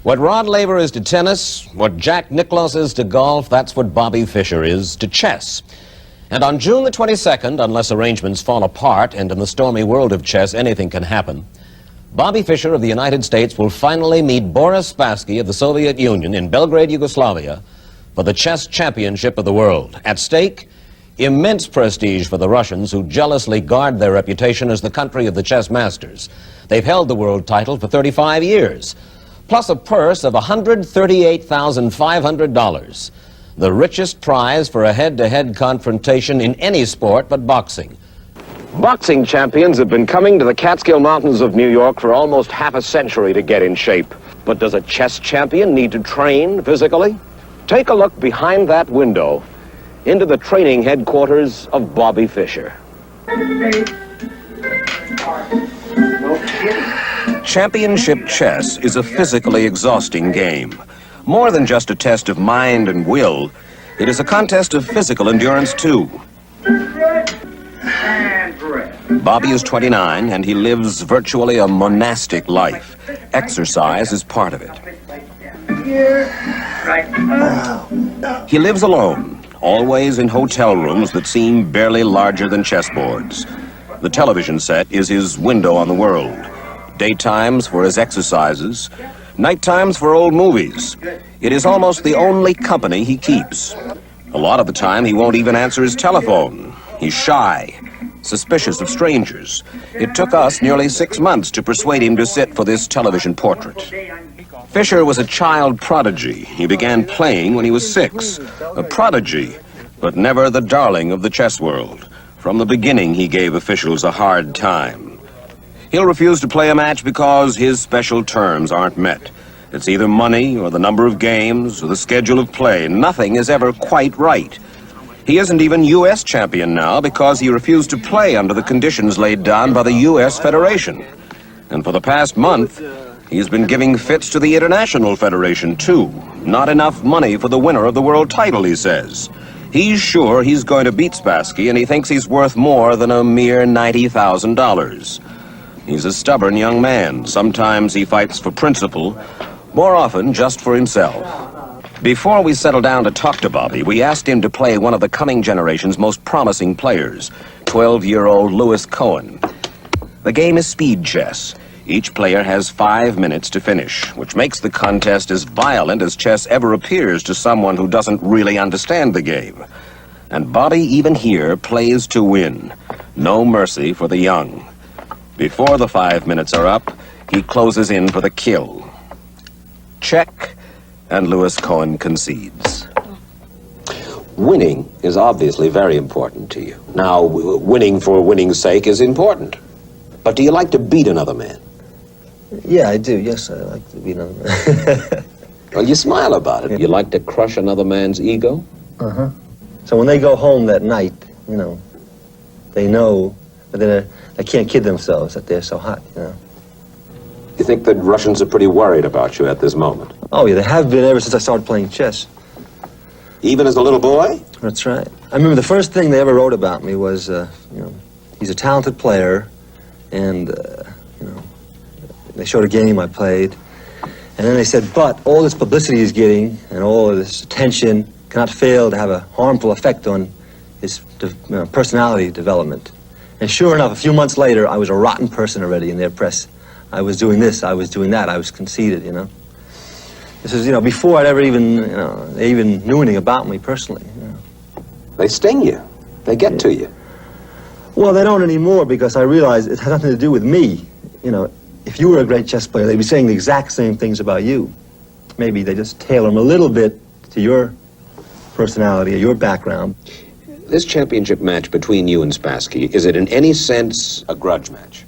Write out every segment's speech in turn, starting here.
What Rod Laver is to tennis, what Jack Nicklaus is to golf, that's what Bobby Fischer is to chess. And on June the 22nd, unless arrangements fall apart, and in the stormy world of chess anything can happen, Bobby Fischer of the United States will finally meet Boris Spassky of the Soviet Union in Belgrade, Yugoslavia, for the chess championship of the world. At stake, immense prestige for the Russians, who jealously guard their reputation as the country of the chess masters. They've held the world title for 35 years, plus a purse of $138,500, the richest prize for a head-to-head confrontation in any sport but boxing. Boxing champions have been coming to the Catskill Mountains of New York for almost half a century to get in shape. But does a chess champion need to train physically? Take a look behind that window into the training headquarters of Bobby Fischer. Championship chess is a physically exhausting game. More than just a test of mind and will, it is a contest of physical endurance too. Bobby is 29 and he lives virtually a monastic life. Exercise is part of it. He lives alone, always in hotel rooms that seem barely larger than chessboards. The television set is his window on the world. Daytimes for his exercises, nighttimes for old movies. It is almost the only company he keeps. A lot of the time he won't even answer his telephone. He's shy, suspicious of strangers. It took us nearly 6 months to persuade him to sit for this television portrait. Fischer was a child prodigy. He began playing when he was 6. A prodigy, but never the darling of the chess world. From the beginning, he gave officials a hard time. He'll refuse to play a match because his special terms aren't met. It's either money or the number of games or the schedule of play. Nothing is ever quite right. He isn't even U.S. champion now because he refused to play under the conditions laid down by the U.S. Federation. And for the past month, he's been giving fits to the International Federation, too. Not enough money for the winner of the world title, he says. He's sure he's going to beat Spassky, and he thinks he's worth more than a mere $90,000. He's a stubborn young man. Sometimes he fights for principle, more often just for himself. Before we settled down to talk to Bobby, we asked him to play one of the coming generation's most promising players, 12-year-old Lewis Cohen. The game is speed chess. Each player has 5 minutes to finish, which makes the contest as violent as chess ever appears to someone who doesn't really understand the game. And Bobby, even here, plays to win. No mercy for the young. Before the 5 minutes are up, he closes in for the kill. Check. And Lewis Cohen concedes. Winning is obviously very important to you. Now, winning for winning's sake is important. But do you like to beat another man? Yeah, I do. Yes, I like to beat another man. Well, you smile about it. You like to crush another man's ego? Uh-huh. So when they go home that night, you know, they know that they can't kid themselves that they're so hot, you know. You think the Russians are pretty worried about you at this moment? Oh, yeah, they have been ever since I started playing chess. Even as a little boy? That's right. I remember the first thing they ever wrote about me was, you know, he's a talented player, and, you know, they showed a game I played, and then they said, but all this publicity he's getting and all of this attention cannot fail to have a harmful effect on his personality development. And sure enough, a few months later, I was a rotten person already in their press. I was doing this, I was doing that, I was conceited, you know. This is, you know, before I'd ever even, you know, they even knew anything about me personally, you know. They sting you. They get to you. Well, they don't anymore because I realize it has nothing to do with me. You know, if you were a great chess player, they'd be saying the exact same things about you. Maybe they just tailor them a little bit to your personality or your background. This championship match between you and Spassky, is it in any sense a grudge match?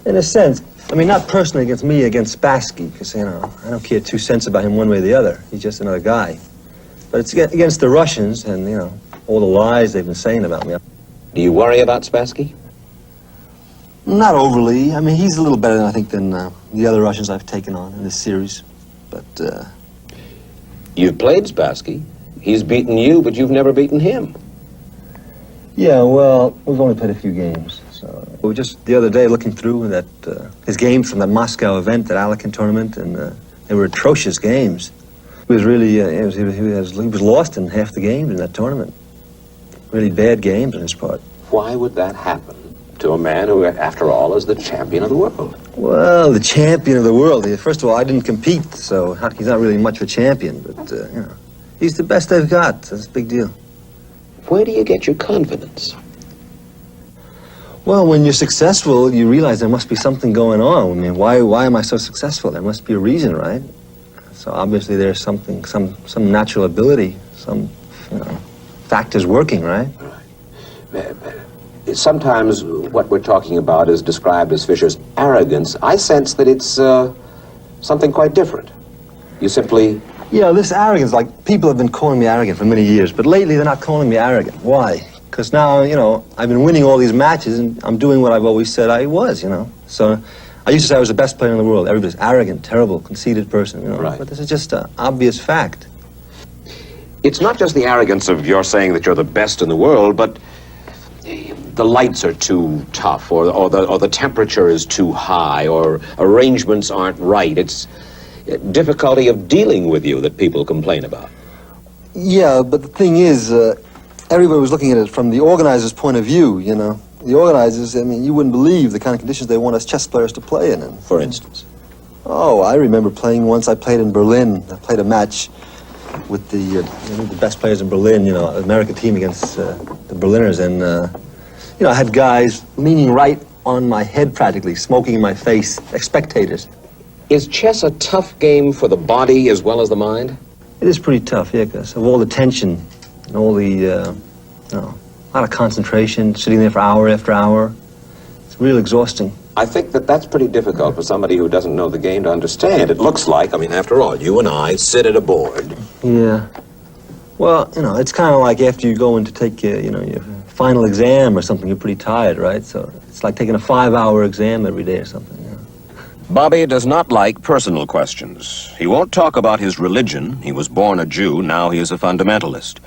In a sense. I mean, not personally against me, against Spassky, because, you know, I don't care 2 cents about him one way or the other. He's just another guy. But it's against the Russians and, you know, all the lies they've been saying about me. Do you worry about Spassky? Not overly. I mean, he's a little better, I think, than the other Russians I've taken on in this series. But, You've played Spassky. He's beaten you, but you've never beaten him. Yeah, well, we've only played a few games. So we were just the other day looking through that his games from that Moscow event, that Alekhine tournament, and They were atrocious games. He was really, he was lost in half the games in that tournament. Really bad games on his part. Why would that happen to a man who, after all, is the champion of the world? Well, the champion of the world. First of all, I didn't compete, so he's not really much of a champion, but, you know, he's the best they've got. That's a big deal. Where do you get your confidence? Well, when you're successful, you realize there must be something going on. I mean, why am I so successful? There must be a reason, right? So obviously there's something, some natural ability, some, you know, factors working, right? Right. Sometimes what we're talking about is described as Fischer's arrogance. I sense that it's something quite different. You simply... Yeah, this arrogance, like, people have been calling me arrogant for many years, but lately they're not calling me arrogant. Why? Because now, you know, I've been winning all these matches and I'm doing what I've always said I was, you know. So I used to say I was the best player in the world. Everybody's arrogant, terrible, conceited person, you know. Right. But this is just an obvious fact. It's not just the arrogance of your saying that you're the best in the world, but the lights are too tough, or the temperature is too high, or arrangements aren't right. It's difficulty of dealing with you that people complain about. Yeah, but the thing is, everybody was looking at it from the organizer's point of view, you know. The organizers, I mean, you wouldn't believe the kind of conditions they want us chess players to play in. For instance? Oh, I remember playing once. I played in Berlin. I played a match with the best players in Berlin, you know, American team against the Berliners. And, you know, I had guys leaning right on my head practically, smoking in my face, spectators. Is chess a tough game for the body as well as the mind? It is pretty tough, yeah, because of all the tension and all the, you know, a lot of concentration, sitting there for hour after hour. It's real exhausting. I think that that's pretty difficult for somebody who doesn't know the game to understand. It looks like, I mean, after all, you and I sit at a board. Yeah. Well, you know, it's kind of like after you go in to take, you know, your final exam or something, you're pretty tired, right? So it's like taking a 5-hour exam every day or something, you know. Bobby does not like personal questions. He won't talk about his religion. He was born a Jew, now he is a fundamentalist.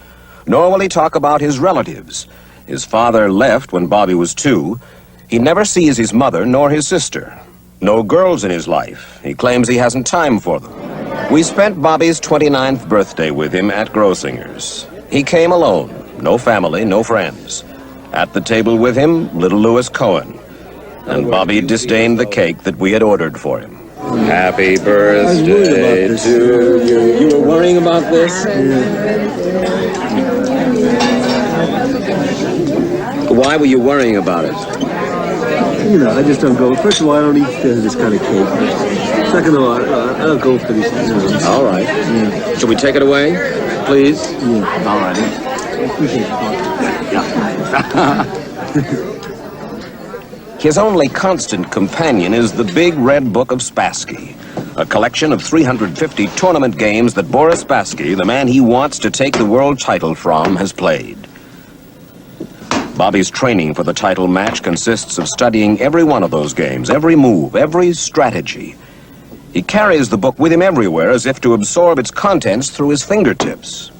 Nor will he talk about his relatives. His father left when Bobby was 2. He never sees his mother nor his sister. No girls in his life. He claims he hasn't time for them. We spent Bobby's 29th birthday with him at Grossinger's. He came alone. No family, no friends. At the table with him, little Louis Cohen. And Bobby disdained the cake that we had ordered for him. Happy birthday to you. You were worrying about this? Why were you worrying about it? You know, I just don't go. First of all, I don't eat this kind of cake. Second of all, I don't go for these things. All right. Yeah. Shall we take it away, please? Yeah. All right. His only constant companion is the big red book of Spassky, a collection of 350 tournament games that Boris Spassky, the man he wants to take the world title from, has played. Bobby's training for the title match consists of studying every one of those games, every move, every strategy. He carries the book with him everywhere as if to absorb its contents through his fingertips.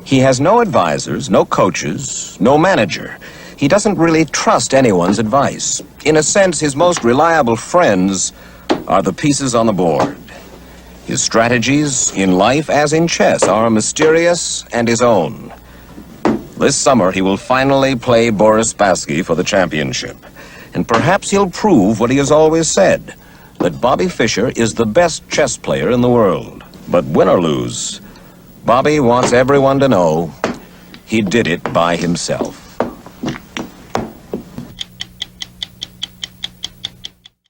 He has no advisors, no coaches, no manager. He doesn't really trust anyone's advice. In a sense, his most reliable friends are the pieces on the board. His strategies, in life as in chess, are mysterious and his own. This summer, he will finally play Boris Spassky for the championship. And perhaps he'll prove what he has always said, that Bobby Fischer is the best chess player in the world. But win or lose, Bobby wants everyone to know he did it by himself.